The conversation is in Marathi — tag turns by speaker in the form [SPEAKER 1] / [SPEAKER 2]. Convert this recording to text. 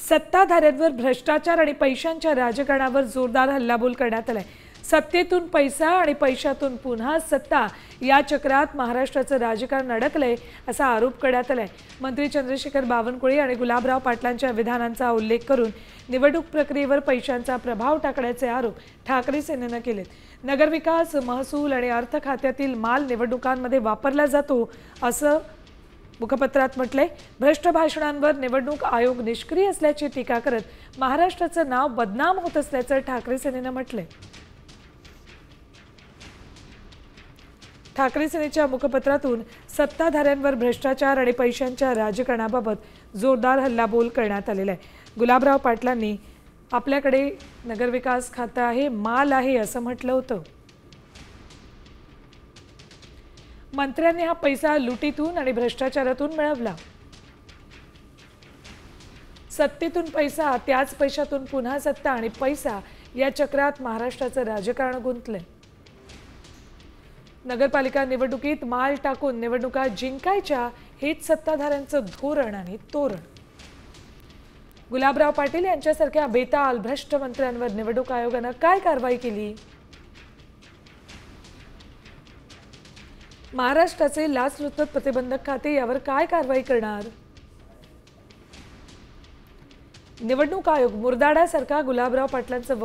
[SPEAKER 1] सत्ताधाऱ्यांवर भ्रष्टाचार आणि पैशांच्या राजकारणावर जोरदार हल्लाबोल करण्यात आलाय। सत्तेतून पैसा आणि पैशातून पुन्हा सत्ता या चक्रात महाराष्ट्राचं राजकारण अडकलंय असा आरोप करण्यात आलाय। मंत्री चंद्रशेखर बावनकुळे आणि गुलाबराव पाटलांच्या विधानांचा उल्लेख करून निवडणूक प्रक्रियेवर पैशांचा प्रभाव टाकण्याचे आरोप ठाकरे सेनेने केलेत। नगरविकास, महसूल आणि अर्थ खात्यातील माल निवडणुकांमध्ये वापरला जातो असं मुखपत्रात म्हटलंय। भ्रष्ट भाषणांवर निवडणूक आयोग निष्क्रिय असल्याची टीका करत महाराष्ट्राचं नाव बदनाम होत असल्याचं ठाकरे सेनेने म्हटलंय। ठाकरे सेनेच्या मुखपत्रातून सत्ताधाऱ्यांवर भ्रष्टाचार आणि पैशांच्या राजकारणाबाबत जोरदार हल्लाबोल करण्यात आलेला आहे। गुलाबराव पाटलांनी आपल्याकडे नगरविकास खातं आहे, माल आहे असं म्हटलं होतं। मंत्र्यांनी हा पैसा लुटीतून आणि भ्रष्टाचारातून मिळवला। सत्तेतून पैसा, त्याच पैशातून पुन्हा सत्ता आणि पैसा या चक्रात महाराष्ट्राचं राजकारण गुंतलंय। नगरपालिका निवडणुकीत माल टाकून निवडणुका जिंकायच्या हेच सत्ताधाऱ्यांचं धोरण आणि तोरण। गुलाबराव पाटील यांच्यासारख्या बेताल भ्रष्ट मंत्र्यांवर निवडणूक आयोगाने काय कारवाई केली? महाराष्ट्राचे लाचलुचपत प्रतिबंधक खाते यावर काय कारवाई करणार? निवडणूक आयोग मुर्दाडासारखा गुलाबराव पाटलांचं